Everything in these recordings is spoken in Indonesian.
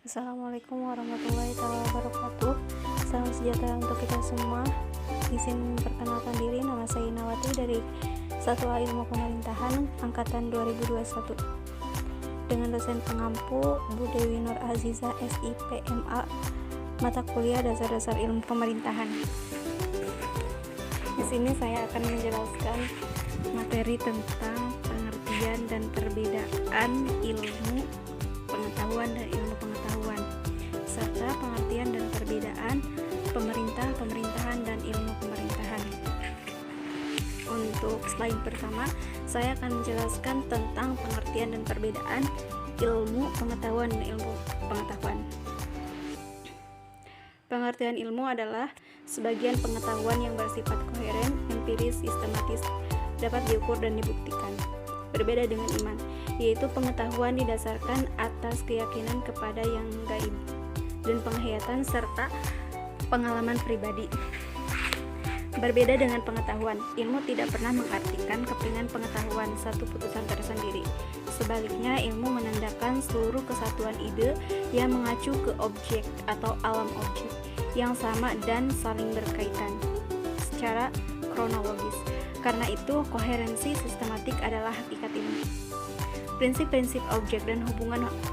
Assalamualaikum warahmatullahi wabarakatuh. Salam sejahtera untuk kita semua. Izin perkenalkan diri, nama saya Inawati dari Satuan Ilmu Pemerintahan Angkatan 2021 dengan dosen pengampu Bu Dewi Nur Aziza SIPMA, mata kuliah Dasar-Dasar Ilmu Pemerintahan. Di sini saya akan menjelaskan materi tentang pengertian dan perbedaan ilmu pengetahuan dan ilmu pengetahuan, serta pengertian dan perbedaan pemerintahan dan ilmu pemerintahan. Untuk slide pertama, saya akan menjelaskan tentang pengertian dan perbedaan ilmu pengetahuan dan ilmu pengetahuan. Pengertian ilmu adalah sebagian pengetahuan yang bersifat koheren, empiris, sistematis, dapat diukur dan dibuktikan. Berbeda dengan iman, yaitu pengetahuan didasarkan atas keyakinan kepada yang gaib dan penghayatan serta pengalaman pribadi. Berbeda dengan pengetahuan, ilmu tidak pernah mengartikan kepingan pengetahuan satu putusan tersendiri. Sebaliknya, ilmu menandakan seluruh kesatuan ide yang mengacu ke objek atau alam objek yang sama dan saling berkaitan secara kronologis. Karena itu, koherensi sistematik adalah hakikat ilmu. Prinsip-prinsip objek dan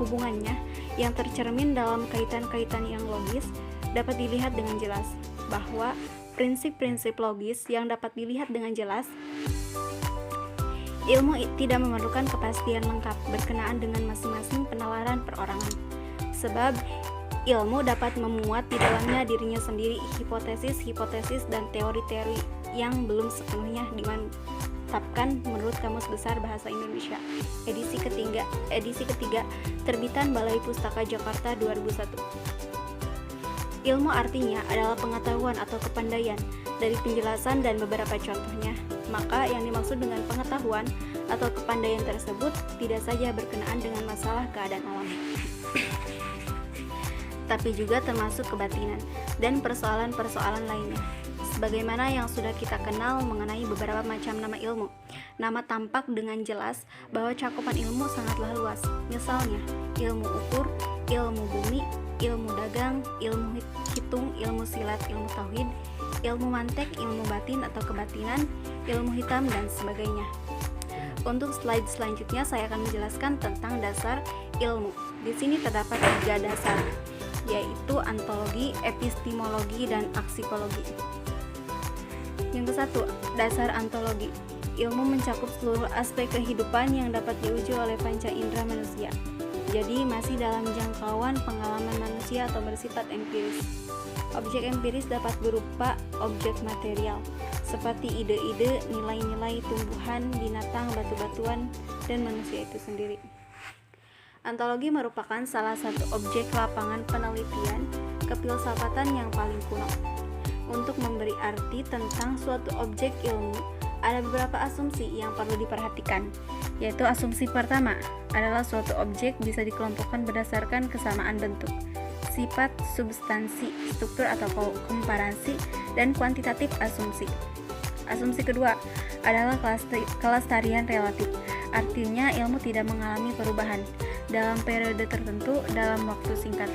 hubungannya yang tercermin dalam kaitan-kaitan yang logis dapat dilihat dengan jelas, bahwa prinsip-prinsip logis yang dapat dilihat dengan jelas, ilmu tidak memerlukan kepastian lengkap berkenaan dengan masing-masing penalaran perorangan, sebab ilmu dapat memuat di dalamnya dirinya sendiri hipotesis-hipotesis dan teori-teori yang belum sepenuhnya dimantapkan menurut Kamus Besar Bahasa Indonesia edisi ketiga terbitan Balai Pustaka Jakarta 2001. Ilmu artinya adalah pengetahuan atau kepandaian dari penjelasan dan beberapa contohnya. Maka yang dimaksud dengan pengetahuan atau kepandaian tersebut tidak saja berkenaan dengan masalah keadaan alam, tapi juga termasuk kebatinan dan persoalan-persoalan lainnya. Sebagaimana yang sudah kita kenal mengenai beberapa macam nama ilmu, nama tampak dengan jelas bahwa cakupan ilmu sangatlah luas. Misalnya, ilmu ukur, ilmu bumi, ilmu dagang, ilmu hitung, ilmu silat, ilmu tauhid, ilmu mantek, ilmu batin atau kebatinan, ilmu hitam, dan sebagainya. Untuk slide selanjutnya saya akan menjelaskan tentang dasar ilmu. Di sini terdapat 3 dasar, yaitu ontologi, epistemologi, dan aksikologi. Yang ke-1, dasar ontologi. Ilmu mencakup seluruh aspek kehidupan yang dapat diuji oleh panca indera manusia. Jadi masih dalam jangkauan pengalaman manusia atau bersifat empiris. Objek empiris dapat berupa objek material, seperti ide-ide, nilai-nilai tumbuhan, binatang, batu-batuan, dan manusia itu sendiri. Ontologi merupakan salah satu objek lapangan penelitian kefilsafatan yang paling kuno. Untuk memberi arti tentang suatu objek ilmu, ada beberapa asumsi yang perlu diperhatikan, yaitu asumsi pertama adalah suatu objek bisa dikelompokkan berdasarkan kesamaan bentuk, sifat, substansi, struktur atau komparasi, dan kuantitatif asumsi. Asumsi kedua adalah kelestarian relatif, artinya ilmu tidak mengalami perubahan dalam periode tertentu dalam waktu singkat.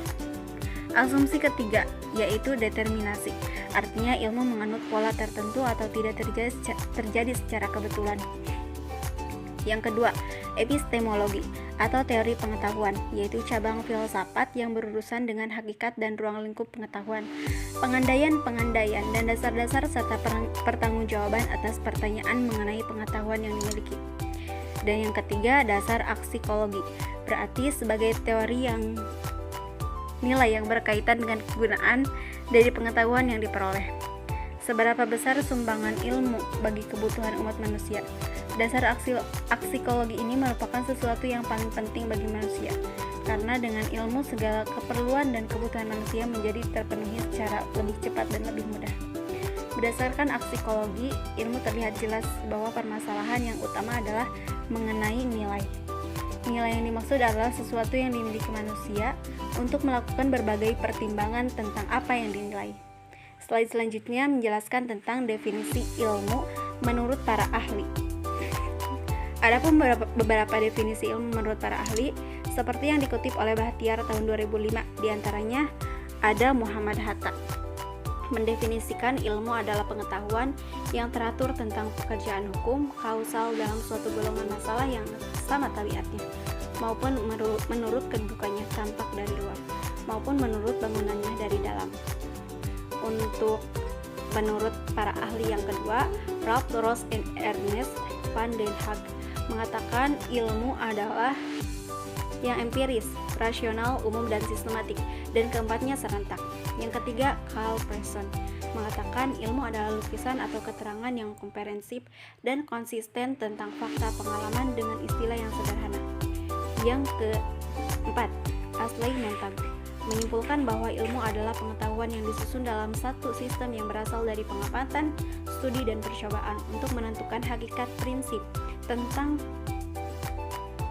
Asumsi ketiga yaitu determinasi, artinya ilmu menganut pola tertentu atau tidak terjadi secara kebetulan. Yang kedua, epistemologi atau teori pengetahuan, yaitu cabang filsafat yang berurusan dengan hakikat dan ruang lingkup pengetahuan, pengandaian, dan dasar-dasar serta pertanggungjawaban atas pertanyaan mengenai pengetahuan yang dimiliki. Dan yang ketiga, dasar aksikologi, berarti sebagai teori yang nilai yang berkaitan dengan kegunaan dari pengetahuan yang diperoleh. Seberapa besar sumbangan ilmu bagi kebutuhan umat manusia? Dasar aksikologi ini merupakan sesuatu yang paling penting bagi manusia, karena dengan ilmu segala keperluan dan kebutuhan manusia menjadi terpenuhi secara lebih cepat dan lebih mudah. Berdasarkan aksikologi, ilmu terlihat jelas bahwa permasalahan yang utama adalah mengenai nilai. Nilai yang dimaksud adalah sesuatu yang dimiliki manusia untuk melakukan berbagai pertimbangan tentang apa yang dinilai. Slide selanjutnya menjelaskan tentang definisi ilmu menurut para ahli. Adapun beberapa definisi ilmu menurut para ahli, seperti yang dikutip oleh Bahtiar tahun 2005. Di antaranya ada Muhammad Hatta mendefinisikan ilmu adalah pengetahuan yang teratur tentang pekerjaan hukum kausal dalam suatu golongan masalah yang sama tabiatnya, maupun menurut kedudukannya tampak dari luar, maupun menurut bangunannya dari dalam. Menurut para ahli yang kedua, Ralph Ross and Ernest van den Haag mengatakan ilmu adalah yang empiris, rasional, umum, dan sistematik. Dan keempatnya serentak. Yang ketiga, Carl Preston mengatakan ilmu adalah lukisan atau keterangan yang komprehensif dan konsisten tentang fakta pengalaman dengan istilah yang sederhana. Yang keempat, Ashley Montagu menyimpulkan bahwa ilmu adalah pengetahuan yang disusun dalam satu sistem yang berasal dari pengamatan, studi, dan percobaan untuk menentukan hakikat prinsip tentang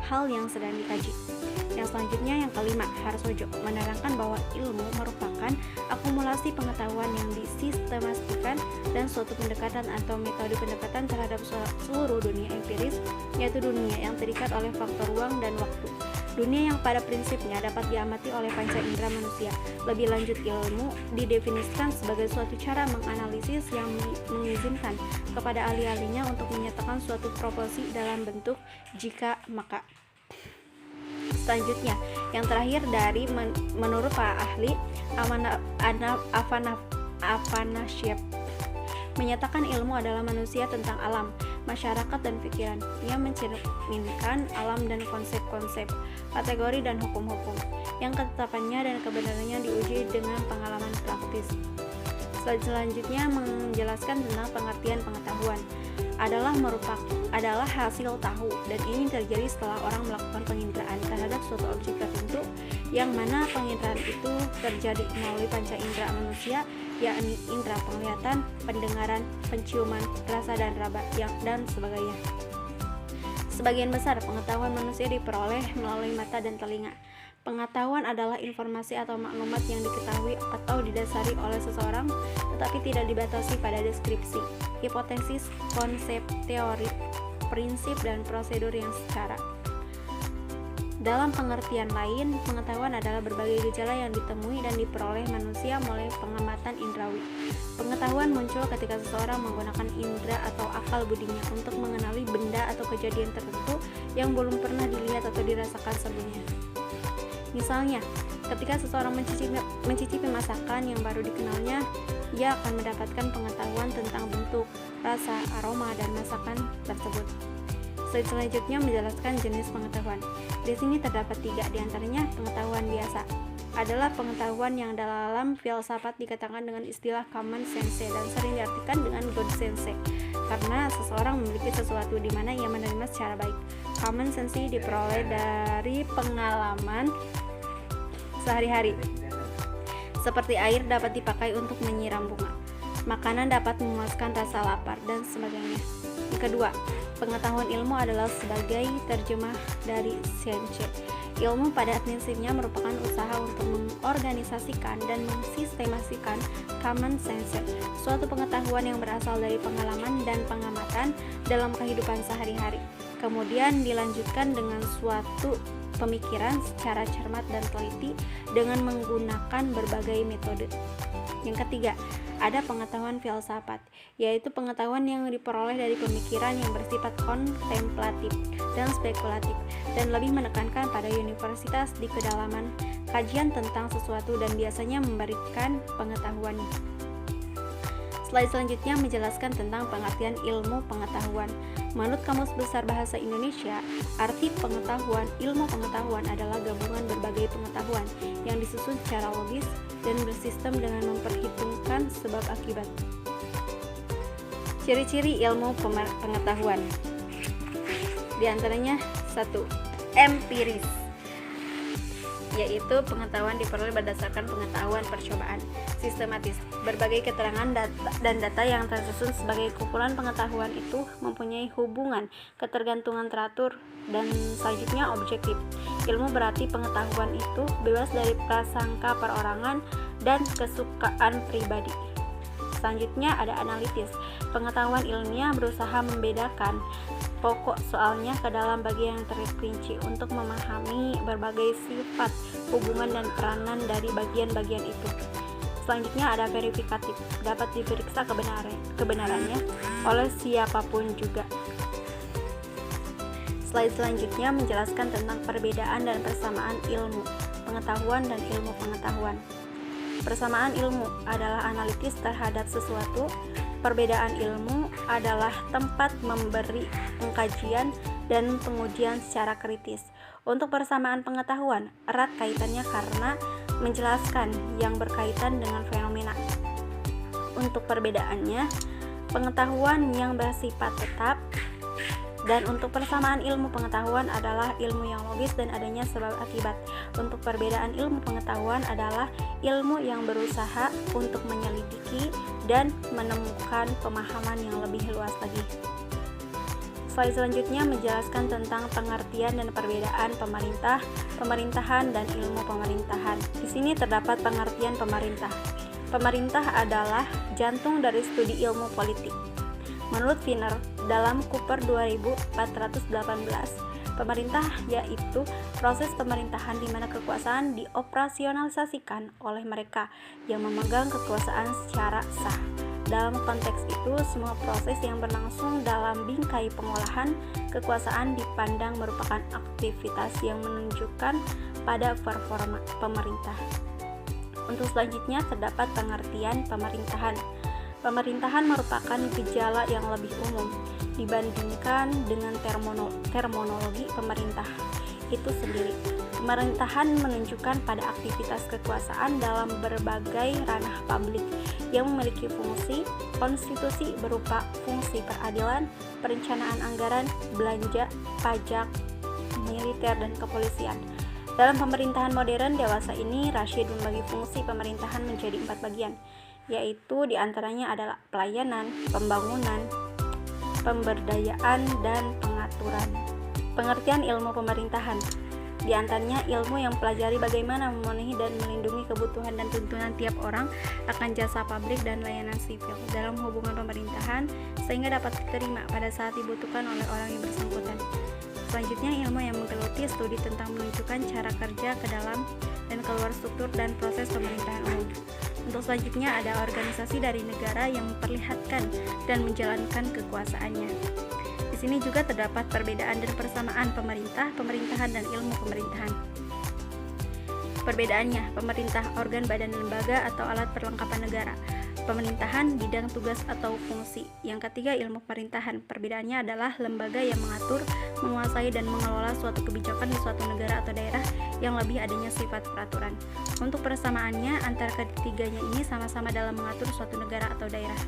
hal yang sedang dikaji. Yang selanjutnya, yang kelima, Harsojo menerangkan bahwa ilmu merupakan akumulasi pengetahuan yang disistemasikan dan suatu pendekatan atau metode pendekatan terhadap seluruh dunia empiris, yaitu dunia yang terikat oleh faktor ruang dan waktu. Dunia yang pada prinsipnya dapat diamati oleh panca indera manusia. Lebih lanjut, ilmu didefinisikan sebagai suatu cara menganalisis yang mengizinkan kepada ahli-ahlinya untuk menyatakan suatu proporsi dalam bentuk jika maka. Selanjutnya, yang terakhir dari menurut para ahli, Afanasieff menyatakan ilmu adalah manusia tentang alam, masyarakat, dan pikiran. Ia mencerminkan alam dan konsep-konsep, kategori, dan hukum-hukum yang ketetapannya dan kebenarannya diuji dengan pengalaman praktis. Selanjutnya menjelaskan tentang pengertian pengetahuan adalah hasil tahu, dan ini terjadi setelah orang melakukan penginderaan terhadap suatu objek tertentu, yang mana penginderaan itu terjadi melalui panca indera manusia, yakni indera penglihatan, pendengaran, penciuman, rasa, dan raba, dan sebagainya. Sebagian besar pengetahuan manusia diperoleh melalui mata dan telinga. Pengetahuan adalah informasi atau maklumat yang diketahui atau didasari oleh seseorang, tetapi tidak dibatasi pada deskripsi, hipotesis, konsep, teori, prinsip, dan prosedur yang secara. Dalam pengertian lain, pengetahuan adalah berbagai gejala yang ditemui dan diperoleh manusia melalui pengamatan indrawi. Pengetahuan muncul ketika seseorang menggunakan indera atau akal budinya untuk mengenali benda atau kejadian tertentu yang belum pernah dilihat atau dirasakan sebelumnya. Misalnya, ketika seseorang mencicipi masakan yang baru dikenalnya, ia akan mendapatkan pengetahuan tentang bentuk, rasa, aroma, dan masakan tersebut. Selanjutnya menjelaskan jenis pengetahuan. Di sini terdapat 3, diantaranya pengetahuan biasa adalah pengetahuan yang dalam filsafat dikatakan dengan istilah common sense dan sering diartikan dengan good sense, karena seseorang memiliki sesuatu di mana ia menerima secara baik. Common sense diperoleh dari pengalaman sehari-hari. Seperti air dapat dipakai untuk menyiram bunga, makanan dapat memuaskan rasa lapar, dan sebagainya. Yang kedua, pengetahuan ilmu adalah sebagai terjemah dari science. Ilmu pada prinsipnya merupakan usaha untuk mengorganisasikan dan mensistemasikan common sense, suatu pengetahuan yang berasal dari pengalaman dan pengamatan dalam kehidupan sehari-hari. Kemudian dilanjutkan dengan suatu pemikiran secara cermat dan teliti dengan menggunakan berbagai metode. Yang ketiga, ada pengetahuan filsafat, yaitu pengetahuan yang diperoleh dari pemikiran yang bersifat kontemplatif dan spekulatif, dan lebih menekankan pada universitas di kedalaman kajian tentang sesuatu dan biasanya memberikan pengetahuan. Slide selanjutnya menjelaskan tentang pengertian ilmu pengetahuan. Menurut Kamus Besar Bahasa Indonesia, arti pengetahuan, ilmu pengetahuan adalah gabungan berbagai pengetahuan yang disusun secara logis dan bersistem dengan memperhitungkan sebab akibat. Ciri-ciri ilmu pengetahuan. Di antaranya 1. Empiris, yaitu pengetahuan diperoleh berdasarkan pengetahuan percobaan. Sistematis, berbagai keterangan dan data yang tersusun sebagai kumpulan pengetahuan itu mempunyai hubungan ketergantungan teratur. Dan selanjutnya objektif. Ilmu berarti pengetahuan itu bebas dari prasangka perorangan dan kesukaan pribadi. Selanjutnya ada analitis. Pengetahuan ilmiah berusaha membedakan pokok soalnya ke dalam bagian yang terperinci untuk memahami berbagai sifat, hubungan, dan peranan dari bagian-bagian itu. Selanjutnya ada verifikatif, dapat diperiksa kebenarannya oleh siapapun juga. Slide selanjutnya menjelaskan tentang perbedaan dan persamaan ilmu pengetahuan dan ilmu pengetahuan. Persamaan ilmu adalah analitis terhadap sesuatu. Perbedaan ilmu adalah tempat memberi pengkajian dan pengujian secara kritis. Untuk persamaan pengetahuan, erat kaitannya karena menjelaskan yang berkaitan dengan fenomena. Untuk perbedaannya, pengetahuan yang bersifat tetap. Dan untuk persamaan ilmu pengetahuan adalah ilmu yang logis dan adanya sebab akibat. Untuk perbedaan ilmu pengetahuan adalah ilmu yang berusaha untuk menyelidiki dan menemukan pemahaman yang lebih luas lagi. Slide selanjutnya menjelaskan tentang pengertian dan perbedaan pemerintah, pemerintahan, dan ilmu pemerintahan. Di sini terdapat pengertian pemerintah. Pemerintah adalah jantung dari studi ilmu politik. Menurut Wiener, dalam Cooper 2418, pemerintah yaitu proses pemerintahan di mana kekuasaan dioperasionalisasikan oleh mereka yang memegang kekuasaan secara sah. Dalam konteks itu, semua proses yang berlangsung dalam bingkai pengolahan kekuasaan dipandang merupakan aktivitas yang menunjukkan pada performa pemerintah. Untuk selanjutnya terdapat pengertian pemerintahan. Pemerintahan merupakan gejala yang lebih umum dibandingkan dengan terminologi pemerintah itu sendiri. Pemerintahan menunjukkan pada aktivitas kekuasaan dalam berbagai ranah publik yang memiliki fungsi konstitusi berupa fungsi peradilan, perencanaan anggaran, belanja, pajak, militer, dan kepolisian. Dalam pemerintahan modern dewasa ini, Rashid membagi fungsi pemerintahan menjadi 4 bagian, yaitu diantaranya adalah pelayanan, pembangunan, pemberdayaan, dan pengaturan. Pengertian ilmu pemerintahan diantaranya ilmu yang pelajari bagaimana memenuhi dan melindungi kebutuhan dan tuntunan tiap orang akan jasa publik dan layanan sipil dalam hubungan pemerintahan sehingga dapat diterima pada saat dibutuhkan oleh orang yang bersangkutan. Selanjutnya ilmu yang menggeluti studi tentang menunjukkan cara kerja ke dalam dan keluar struktur dan proses pemerintahan umum. Untuk selanjutnya ada organisasi dari negara yang memperlihatkan dan menjalankan kekuasaannya. Di sini juga terdapat perbedaan dan persamaan pemerintah, pemerintahan, dan ilmu pemerintahan. Perbedaannya, pemerintah organ badan lembaga atau alat perlengkapan negara. Pemerintahan bidang tugas atau fungsi. Yang ketiga ilmu pemerintahan. Perbedaannya adalah lembaga yang mengatur, menguasai, dan mengelola suatu kebijakan di suatu negara atau daerah yang lebih adanya sifat peraturan. Untuk persamaannya antara ketiganya ini sama-sama dalam mengatur suatu negara atau daerah.